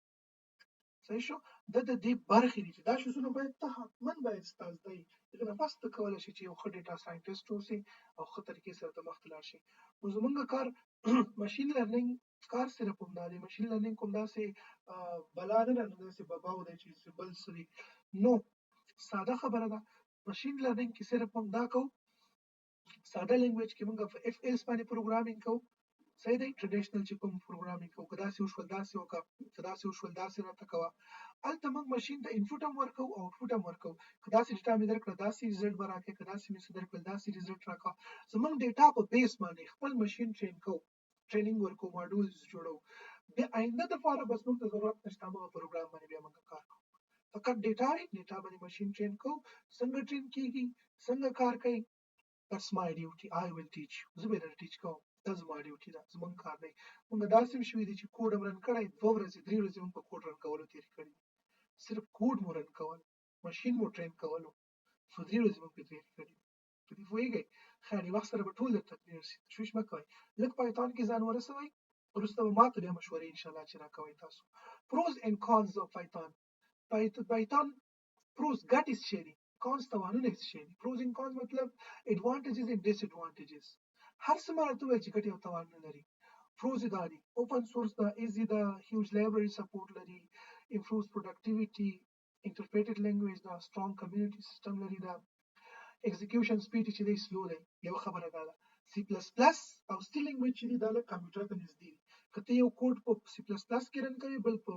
صحیح شو د دې برخې دي چې دا شیزونه باید ته حتما باید تاسو دی دغه پس ته کولای شي چې یو ښه ډیټا ساينټیسټ اوسئ او ښه طریقې سره د مخ ته لاړ شي نو زموږ کار ماشین لرنینګ کار صرف هم دا دی ماشین لرنینګ کوم داسې بلا نه ده داسې بباو دی چې بل څه دي نو ساده خبره ده ماشین لرنینګ کې صرف هم دا کوو ساده لینګویج کې موږ په اف ایلس باندې پروګرامینګ کوو صحیح دی ټریډیشنل چې کوم پروګرامینګ کوو که داسې وشول داسې وکړه که داسې وشول داسې راته کوه هلته موږ ماشین ته انپوټ هم ورکوو او آوټپوټ هم ورکوو که داسې ډیټا مې درکړه داسې ریزلټ به راکړې که داسې مې څه درکړل داسې ریزلټ راکړه زموږ ډیټا په بیس باندې خپل ماشین ټرین کوو ټرینینګ ورکوو ماډولز جوړوو بیا آینده دپاره بس موږ ته ضرورت نشته هغه پروګرام باندې بیا موږ کار کوو فقط ډیټا باندې ماشین ټرین کوو څنګه ټرین کیږي څنګه کار کوي That's my duty. I will teach you. زه به در ټیچ کوم دا زما ډیوټي ده زموږ کار دی موږ داسې هم شوي دي چې کوډ هم رن کړی 2 ورځې 3 ورځې موږ په کوډ رن کولو تېرې کړي صرف کوډ مو رن کول ماشین مو ټرین کولو څو 3 ورځې موږ پرې تېرې کړي په دې پوهېږئ خیر یو وخت سره به ټول درته کلیر شي تشویش مه کوئ لږ پایتهان کې ځان ورسوئ وروسته به ماته بیا مشورې انشاءالله چې راکوئ تاسو پروز اینډ کانز اف پایتهان پروز ګټې څه شی دي کانز توانونه څه شی دي پروز اینډ کانز مطلب ایڈوانټیجز اینډ ډیس ایڈوانټیجز هر څه مالته وایي چې ګټې او تاوانونه لري پروز دا دي اوپن سورس دا ایزي دا هیوج لایبرري سپورټ لري امپروز پروډکټیویټي انټرپریټډ لینګویج دا سترونګ کمیونټي سیستم لري دا ایگزیکیوشن سپیډ چې دی سلو دی یو خبره ده سی پلس پلس او سی لینګویج چې دی دا له کمپیوټر ته نږدې دي که ته یو کوډ په سی پلس پلس کې رن کوي بل په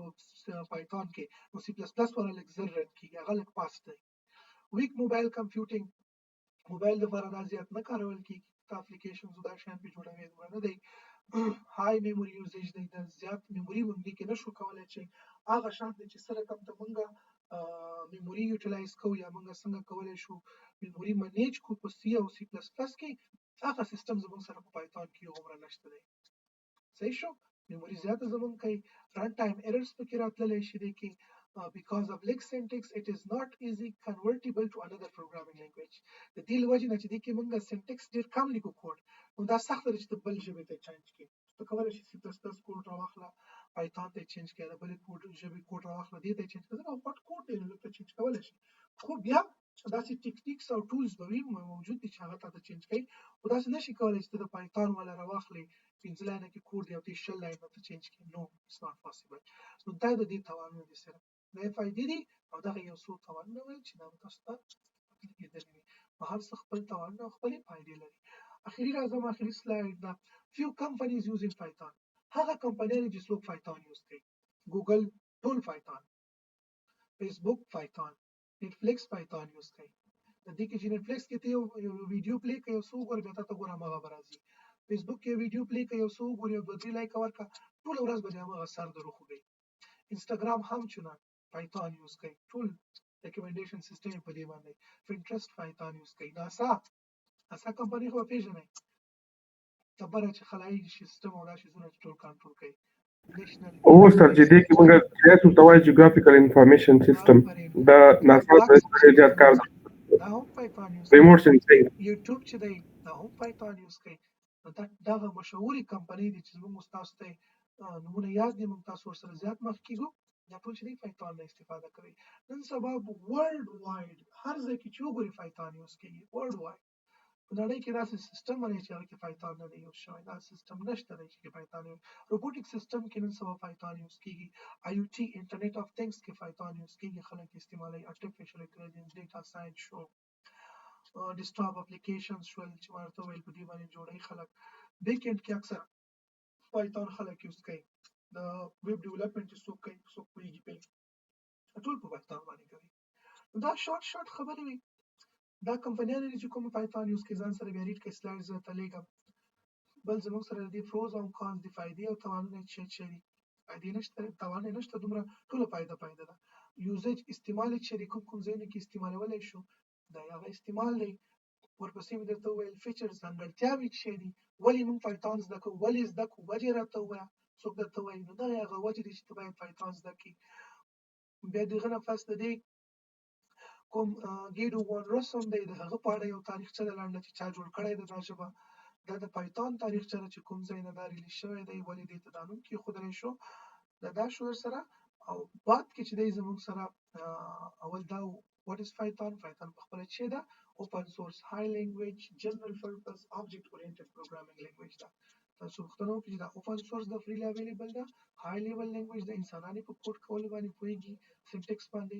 پایتهان کې نو سی پلس پلس والا لږ زر رن کېږي هغه لږ فاسټ دی ویک موبایل کمپیوټینګ موبایل لپاره دا زیات نه کارول کېږي ته اپلیکیشنز دا شیان پې جوړوي دومره نه دی های میموري یوزیج دی دا زیات میموري موږ دې کې نشو کولی چې هغه شان دی چې څه رقم ته موږ میموري یوټیلایز کوو یا موږ څنګه کولی شو میموري منیج کو په سی او سی پلس پلس کې هغه سیستم زموږ سره په پایتهان کې هومره نشته دی صحیح شو میموري زیاته زموږ کوي رن ټایم ایررز پکې راتللی شي دی کې because of lex syntax it is not easy convertible to another programming language د دې لوجه نه چې د کې موږ syntax ډیر کم لیکو کوډ نو دا سخت دی چې بل ژبه ته چینج کړي ته کولای شي C++ کوډ راوخله پایتهان ته چینج کړي بل کوډ ژبه کوډ راوخله دې ته چینج کړي او پټ کوډ ته چینج کولای شي خو بیا داسې ټیکنیکس او ټولز به موجود دي چې هغه ته چینج کړي او داسې نشي کولای چې د پایتهان ولا راوخلي پنځه لاینه کې کوډ دی او ته شل لاینه ته چینج کړي نو اټس ناٹ پاسبل نو دا د دې توانونه دي سره دا فائدې دي او دا یو څو توانونه ویل چې دا تاسو ته کېدلی وي په هر څه خپل توانونه او خپلې فائدې لري اخري راځم اخري سلاید دا few companies using python هغه کمپنیانې چې څوک python یوز کوي ګوګل ټول python فیسبوک python نتفلیکس python یوز کوي د دې کې چې نتفلیکس کې ته یو ویډیو پلی کوي او څو ګورې بیا ته ګوره هغه راځي فیسبوک کې ویډیو پلی کوي او څو ګورې او 2-3 لایک ورکړه ټول ورځ به هغه سر دروخوږي انستګرام هم چونه python یوز کوي ټول ریکمنډیشن سیستم په دې باندې پینټرست python یوز کوي ناسا کمپنی خو پیژنې تبره چې خلایي سیستم او راشي زونه ټول کنټرول کوي نېشنل او سر چې دې کې موږ تاسو ته وایي جیوګرافیکل انفارمیشن سیستم دا ناسا د ایجاد کار دا هم python یوز ریموټ سنسینګ یوټیوب چې دی دا هم python یوز کوي دا مشهوري کمپنی دي چې موږ تاسو ته نمونه یاد دي موږ تاسو سره زیات مخ کیږو دا ټول چې python نه استفاده کوي نن سبا ورلد وایډ هر ځای کې چې وګوري python یوز کوي ورلد وایډ په نړۍ کې داسې سیستم باندې چې هغه کې python نه دی یوز شوی دا سیستم نشته دی چې python روبوټیک سیستم کې نن سبا python یوز کیږي IoT انټرنیټ اف تھنګس کې python یوز کیږي خلک استعمالوي artificial intelligence data science شو ډیسکټاپ اپلیکیشنز شول چې ورته ویل په دې باندې جوړي خلک بیک اینډ کې اکثر python خلک یوز کوي د ویب ډیولپمنٹ څوک کوي څوک پیږي ټول په python باندې کوي دا شارټ خبرې وي دا کمپنیانې چې کوم python یوز کوي ځان سره بیا ریډ کې سلایډز ته لګم بل زموږ سره د پروز او کانز د فائدې او توانونه چې دي فائدې نشته توان نشته دومره ټول فائدہ ده یوزج استعمال چې کوم ځای کې استعمالولای شو دا هغه استعمال دی ورپسې مې درته ویل فیچرز ځانګړتیاوې چې دي ولې موږ python زده کوو ولې زده کوو وجې راته ووایه څوک درته وایي نو دا هغه وجې دي چې ته باید python زده کړې بیا دغه نه پس د دې کوم ګیډو وان رسم دی د هغه په اړه یو تاریخچه ده لنډه چې چا جوړ کړی ده دا ژبه دا د python تاریخچه چې کوم ځای نه دا ریلیز شوی دی ولې دې ته دا نوم کېښودلی شو دا شو سره او بعد کې چې دی زموږ سره اول دا what is python په خپله چې ده open source high language general purpose object oriented programming language ده تاسو پوښتنه وکړئ چې دا open source د freely available ده high level language د انسانانو په کوډ کولو باندې پوهیږي syntax باندې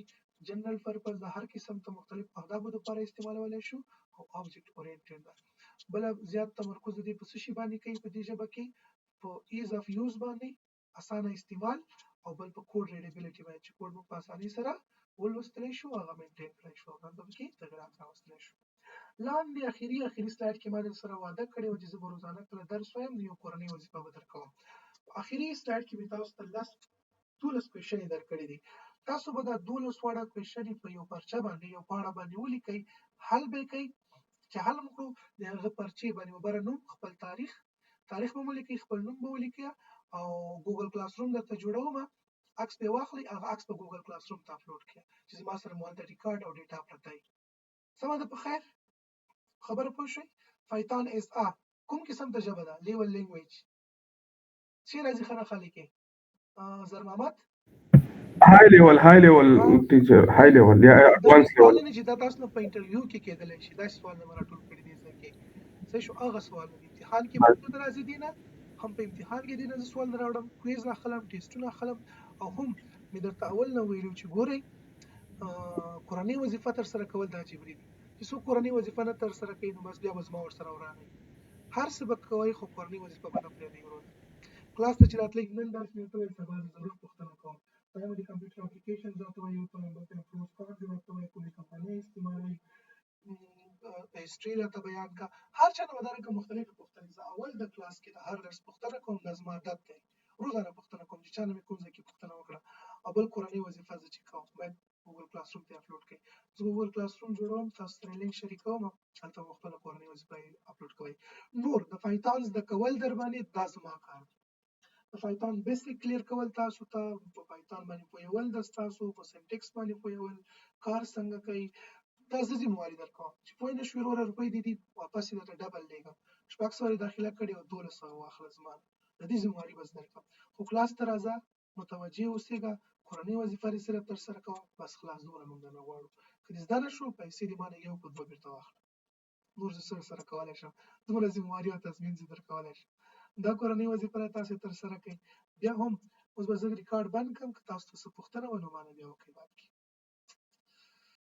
general purpose د هر قسم ته مختلف اهدافو لپاره استعمالولای شو او object oriented ده بل زیات تمرکز دې په څه شي باندې کوي په دې ژبه کې په ease of use باندې اسانه استعمال او بل په کوډ ریډیبিলিټي باندې چې کوډ مو په اسانۍ سره ولوستلی شو هغه مینټین کړی شو دا به کې تغیرات راوستلی شو لاندې اخري سلاید کې ما در سره وعده کړې و چې زه به روزانه کله درس وایم یو کورنۍ وظیفه به درکوم په اخري سلاید کې مې تاسو ته 12 کوېشنې درکړې دي تاسو به دا 12 وړه کوېشنې په یو پرچه باندې یو پاڼه باندې ولیکئ حل به کوي چې حل مو کړو د هغه پرچې باندې مبره نوم خپل تاریخ به ولیکئ خپل نوم به ولیکئ او ګوګل کلاس روم درته جوړوم عکس به واخلئ هغه عکس په ګوګل کلاس روم ته اپلوډ کړئ چې زما سره مو هلته ریکارډ او ډیټا پرته وي سمه ده په خیر خبره پوه شئ python is a کوم قسم ته ژبه ده لیول لینګویج چې راځي خانه خالی کې زر محمد high level teacher high level یا advanced level چې دا تاسو په انټرویو کې کېدلی شي دا سوال نه راټول کړی دی ځکه څه شو هغه سوال دی امتحان کې موجود راځي دی نه هم په امتحان کې دی نه سوال نه راوړم کویز اخلم ټیسټونه اخلم او هم مې درته اول نه ویلو چې ګورئ کورنۍ وظیفه تر سره کول دا جبري دي چې څوک کورنۍ وظیفه نه تر سره کوي نو بس بیا زما ورسره ورانه هر څه به کوئ خو کورنۍ وظیفه به نه پرېږدئ ورونه کلاس ته چې راتلئ نن درس مې ورته ویل سبا ضرور پوښتنه کوم د کمپیوټر اپلیکیشنز ورته وایي په بل پروز کارډ ورته وایي کومې کمپنۍ استعمالوي هسټري راته بیان کا هر چا نه ودرګه مختلفې پوښتنې زه اول د کلاس کې د هر درس پوښتنه کوم د زما عادت دی روزانه پوښتنه کوم چې چا نه مې کوم ځای کې پوښتنه وکړه او بل کورنۍ وظیفه زه چې کوم باید ګوګل کلاس روم ته اپلوډ کړئ زه ګوګل کلاس روم جوړوم تاسو سره لینک شریکوم هلته مو خپله کورنۍ وظیفه اپلوډ کوئ نور د python زده کول در باندې دا زما کار دی د پایتهان بیسیک کلیر کول تاسو ته په پایتهان باندې پوهول د تاسو په سنټیکس باندې پوهول کار څنګه کوي دا زه ذمہواري درکوم چې پوه نه شوې وروره روپۍ دي واپس یې درته ډبل لیږم شپږ سوه داخله کړې او 1200 واخله زما د دې ذمہواري بس درکوم خو کلاس ته راځه متوجه اوسېږه کورنۍ وظیفه دې صرف ترسره کوه بس خلاص دومره موږ درنه غواړو که دې زده نه شو پیسې دې مانه یو په دوه بېرته واخله نور زه سره کولی شم دومره ذمہواري او تضمین زه درکولی شم دا کورنۍ وظیفه تاسو ترسره کوئ بیا هم اوس به زه ریکارډ بند کړم که تاسو ته څه پوښتنه وه نو مانه بیا وکړئ بعد